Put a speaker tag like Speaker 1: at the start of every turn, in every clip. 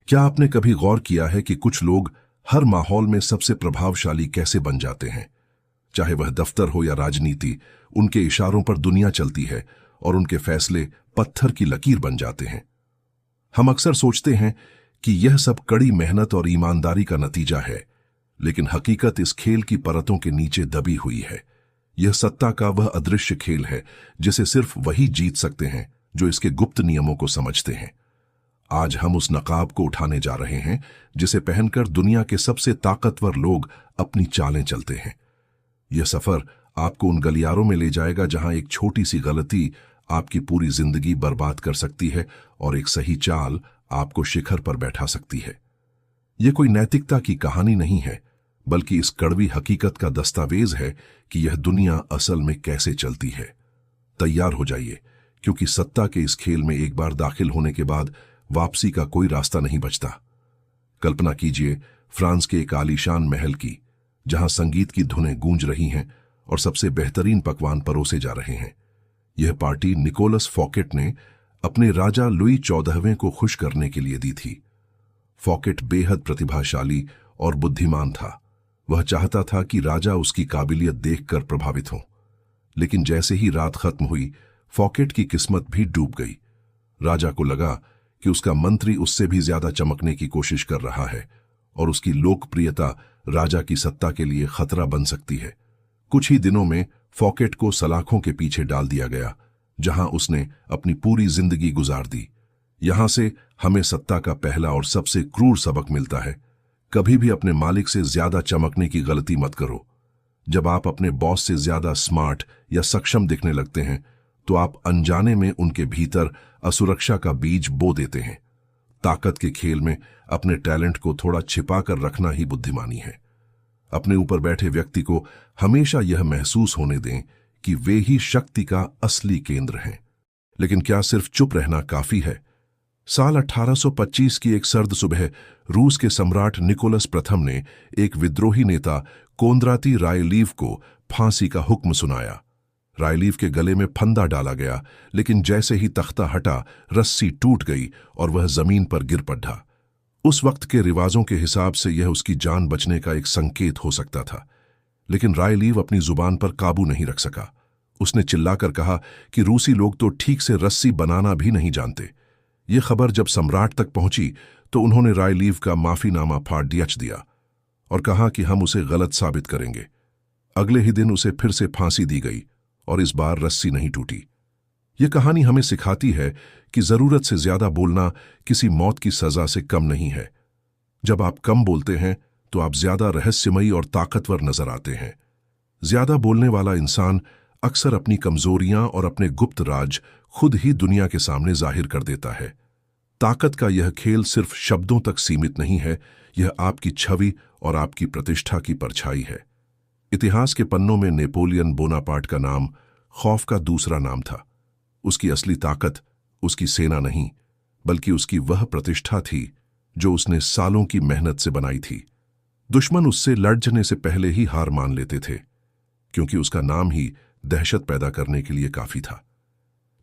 Speaker 1: क्या आपने कभी गौर किया है कि कुछ लोग हर माहौल में सबसे प्रभावशाली कैसे बन जाते हैं? चाहे वह दफ्तर हो या राजनीति, उनके इशारों पर दुनिया चलती है और उनके फैसले पत्थर की लकीर बन जाते हैं। हम अक्सर सोचते हैं कि यह सब कड़ी मेहनत और ईमानदारी का नतीजा है, लेकिन हकीकत इस खेल की परतों के नीचे दबी हुई है। यह सत्ता का वह अदृश्य खेल है जिसे सिर्फ वही जीत सकते हैं जो इसके गुप्त नियमों को समझते हैं। आज हम उस नकाब को उठाने जा रहे हैं जिसे पहनकर दुनिया के सबसे ताकतवर लोग अपनी चालें चलते हैं। यह सफर आपको उन गलियारों में ले जाएगा जहां एक छोटी सी गलती आपकी पूरी जिंदगी बर्बाद कर सकती है और एक सही चाल आपको शिखर पर बैठा सकती है। यह कोई नैतिकता की कहानी नहीं है, बल्कि इस कड़वी हकीकत का दस्तावेज है कि यह दुनिया असल में कैसे चलती है। तैयार हो जाइए, क्योंकि सत्ता के इस खेल में एक बार दाखिल होने के बाद वापसी का कोई रास्ता नहीं बचता। कल्पना कीजिए फ्रांस के एक आलीशान महल की, जहां संगीत की धुनें गूंज रही हैं और सबसे बेहतरीन पकवान परोसे जा रहे हैं। यह पार्टी निकोलस फॉकेट ने अपने राजा लुई 14वें को खुश करने के लिए दी थी। फॉकेट बेहद प्रतिभाशाली और बुद्धिमान था। वह चाहता था कि राजा उसकी काबिलियत देखकर प्रभावित हो। लेकिन जैसे ही रात खत्म हुई, फॉकेट की किस्मत भी डूब गई। राजा को लगा कि उसका मंत्री उससे भी ज्यादा चमकने की कोशिश कर रहा है और उसकी लोकप्रियता राजा की सत्ता के लिए खतरा बन सकती है। कुछ ही दिनों में फॉकेट को सलाखों के पीछे डाल दिया गया, जहां उसने अपनी पूरी जिंदगी गुजार दी। यहां से हमें सत्ता का पहला और सबसे क्रूर सबक मिलता है। कभी भी अपने मालिक से ज्यादा चमकने की गलती मत करो। जब आप अपने बॉस से ज्यादा स्मार्ट या सक्षम दिखने लगते हैं, तो आप अनजाने में उनके भीतर असुरक्षा का बीज बो देते हैं। ताकत के खेल में अपने टैलेंट को थोड़ा छिपा कर रखना ही बुद्धिमानी है। अपने ऊपर बैठे व्यक्ति को हमेशा यह महसूस होने दें कि वे ही शक्ति का असली केंद्र हैं। लेकिन क्या सिर्फ चुप रहना काफी है? साल 1825 की एक सर्द सुबह रूस के सम्राट निकोलस प्रथम ने एक विद्रोही नेता कोंद्राती रायलीव को फांसी का हुक्म सुनाया। रायलीव के गले में फंदा डाला गया, लेकिन जैसे ही तख्ता हटा, रस्सी टूट गई और वह जमीन पर गिर पड़ा। उस वक्त के रिवाजों के हिसाब से यह उसकी जान बचने का एक संकेत हो सकता था, लेकिन रायलीव अपनी जुबान पर काबू नहीं रख सका। उसने चिल्लाकर कहा कि रूसी लोग तो ठीक से रस्सी बनाना भी नहीं जानते। यह खबर जब सम्राट तक पहुंची तो उन्होंने रायलीव का माफीनामा फाड़ दिया और कहा कि हम उसे गलत साबित करेंगे। अगले ही दिन उसे फिर से फांसी दी गई और इस बार रस्सी नहीं टूटी। यह कहानी हमें सिखाती है कि जरूरत से ज्यादा बोलना किसी मौत की सजा से कम नहीं है। जब आप कम बोलते हैं तो आप ज्यादा रहस्यमयी और ताकतवर नजर आते हैं। ज्यादा बोलने वाला इंसान अक्सर अपनी कमजोरियां और अपने गुप्त राज खुद ही दुनिया के सामने जाहिर कर देता है। ताकत का यह खेल सिर्फ शब्दों तक सीमित नहीं है, यह आपकी छवि और आपकी प्रतिष्ठा की परछाई है। इतिहास के पन्नों में नेपोलियन बोनापार्ट का नाम खौफ का दूसरा नाम था। उसकी असली ताकत उसकी सेना नहीं, बल्कि उसकी वह प्रतिष्ठा थी जो उसने सालों की मेहनत से बनाई थी। दुश्मन उससे लड़ने से पहले ही हार मान लेते थे, क्योंकि उसका नाम ही दहशत पैदा करने के लिए काफी था।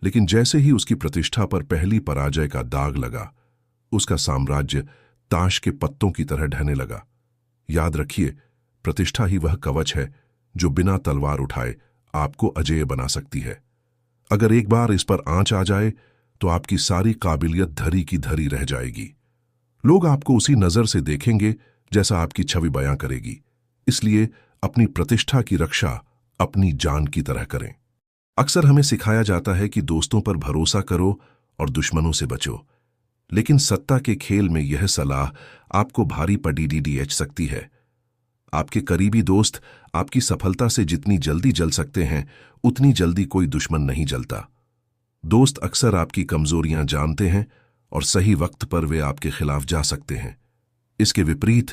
Speaker 1: लेकिन जैसे ही उसकी प्रतिष्ठा पर पहली पराजय का दाग लगा, उसका साम्राज्य ताश के पत्तों की तरह ढहने लगा। याद रखिए, प्रतिष्ठा ही वह कवच है जो बिना तलवार उठाए आपको अजेय बना सकती है। अगर एक बार इस पर आंच आ जाए तो आपकी सारी काबिलियत धरी की धरी रह जाएगी। लोग आपको उसी नजर से देखेंगे जैसा आपकी छवि बयां करेगी। इसलिए अपनी प्रतिष्ठा की रक्षा अपनी जान की तरह करें। अक्सर हमें सिखाया जाता है कि दोस्तों पर भरोसा करो और दुश्मनों से बचो, लेकिन सत्ता के खेल में यह सलाह आपको भारी पड़ सकती है। आपके करीबी दोस्त आपकी सफलता से जितनी जल्दी जल सकते हैं, उतनी जल्दी कोई दुश्मन नहीं जलता। दोस्त अक्सर आपकी कमजोरियां जानते हैं और सही वक्त पर वे आपके खिलाफ जा सकते हैं। इसके विपरीत,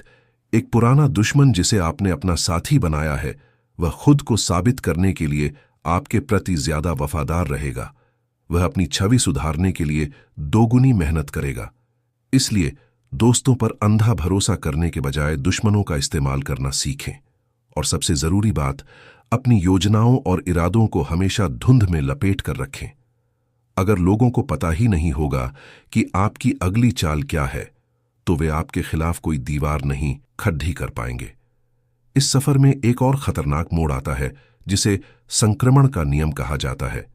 Speaker 1: एक पुराना दुश्मन जिसे आपने अपना साथी बनाया है, वह खुद को साबित करने के लिए आपके प्रति ज्यादा वफादार रहेगा। वह अपनी छवि सुधारने के लिए दोगुनी मेहनत करेगा। इसलिए दोस्तों पर अंधा भरोसा करने के बजाय दुश्मनों का इस्तेमाल करना सीखें। और सबसे जरूरी बात, अपनी योजनाओं और इरादों को हमेशा धुंध में लपेट कर रखें। अगर लोगों को पता ही नहीं होगा कि आपकी अगली चाल क्या है, तो वे आपके खिलाफ कोई दीवार नहीं खड़ी कर पाएंगे। इस सफर में एक और खतरनाक मोड़ आता है जिसे संक्रमण का नियम कहा जाता है।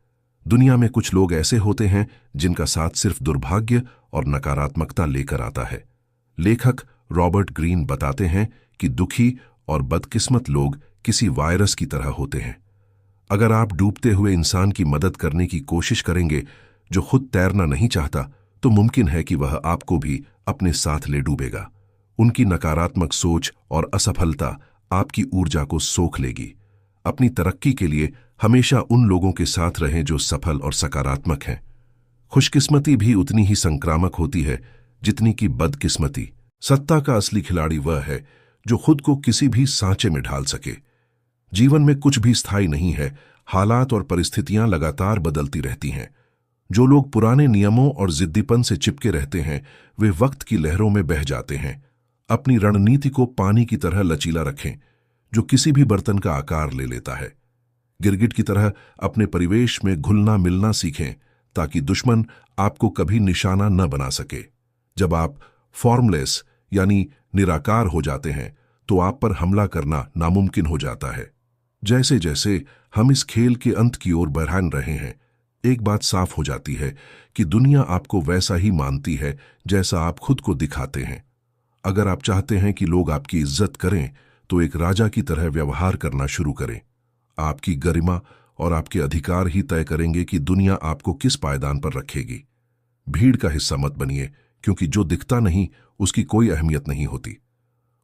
Speaker 1: दुनिया में कुछ लोग ऐसे होते हैं जिनका साथ सिर्फ दुर्भाग्य और नकारात्मकता लेकर आता है। लेखक रॉबर्ट ग्रीन बताते हैं कि दुखी और बदकिस्मत लोग किसी वायरस की तरह होते हैं। अगर आप डूबते हुए इंसान की मदद करने की कोशिश करेंगे जो खुद तैरना नहीं चाहता, तो मुमकिन है कि वह आपको भी अपने साथ ले डूबेगा। उनकी नकारात्मक सोच और असफलता आपकी ऊर्जा को सोख लेगी। अपनी तरक्की के लिए हमेशा उन लोगों के साथ रहें जो सफल और सकारात्मक हैं। खुशकिस्मती भी उतनी ही संक्रामक होती है जितनी कि बदकिस्मती। सत्ता का असली खिलाड़ी वह है जो खुद को किसी भी सांचे में ढाल सके। जीवन में कुछ भी स्थायी नहीं है, हालात और परिस्थितियां लगातार बदलती रहती हैं। जो लोग पुराने नियमों और जिद्दीपन से चिपके रहते हैं, वे वक्त की लहरों में बह जाते हैं। अपनी रणनीति को पानी की तरह लचीला रखें, जो किसी भी बर्तन का आकार ले लेता है। गिरगिट की तरह अपने परिवेश में घुलना मिलना सीखें ताकि दुश्मन आपको कभी निशाना न बना सके। जब आप फॉर्मलेस यानी निराकार हो जाते हैं, तो आप पर हमला करना नामुमकिन हो जाता है। जैसे जैसे हम इस खेल के अंत की ओर बढ़ रहे हैं, एक बात साफ हो जाती है कि दुनिया आपको वैसा ही मानती है जैसा आप खुद को दिखाते हैं। अगर आप चाहते हैं कि लोग आपकी इज्जत करें, तो एक राजा की तरह व्यवहार करना शुरू करें। आपकी गरिमा और आपके अधिकार ही तय करेंगे कि दुनिया आपको किस पायदान पर रखेगी। भीड़ का हिस्सा मत बनिए, क्योंकि जो दिखता नहीं उसकी कोई अहमियत नहीं होती।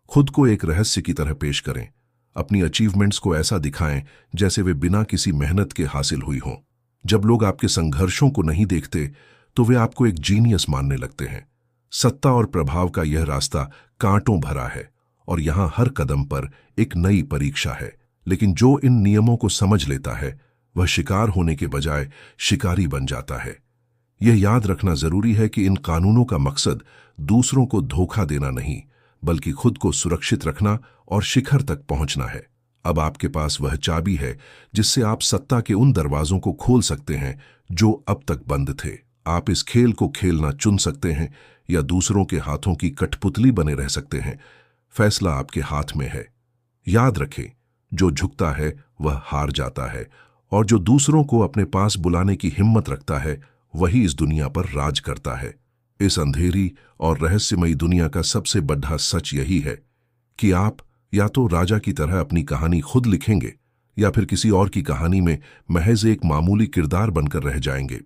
Speaker 1: खुद को एक रहस्य की तरह पेश करें। अपनी अचीवमेंट्स को ऐसा दिखाएं जैसे वे बिना किसी मेहनत के हासिल हुई हों। जब लोग आपके संघर्षों को नहीं देखते, तो वे आपको एक जीनियस मानने लगते हैं। सत्ता और प्रभाव का यह रास्ता कांटों भरा है और यहां हर कदम पर एक नई परीक्षा है। लेकिन जो इन नियमों को समझ लेता है, वह शिकार होने के बजाय शिकारी बन जाता है। यह याद रखना जरूरी है कि इन कानूनों का मकसद दूसरों को धोखा देना नहीं, बल्कि खुद को सुरक्षित रखना और शिखर तक पहुंचना है। अब आपके पास वह चाबी है जिससे आप सत्ता के उन दरवाजों को खोल सकते हैं जो अब तक बंद थे। आप इस खेल को खेलना चुन सकते हैं या दूसरों के हाथों की कठपुतली बने रह सकते हैं। फैसला आपके हाथ में है। याद रखें, जो झुकता है वह हार जाता है, और जो दूसरों को अपने पास बुलाने की हिम्मत रखता है वही इस दुनिया पर राज करता है। इस अंधेरी और रहस्यमयी दुनिया का सबसे बड़ा सच यही है कि आप या तो राजा की तरह अपनी कहानी खुद लिखेंगे, या फिर किसी और की कहानी में महज एक मामूली किरदार बनकर रह जाएंगे।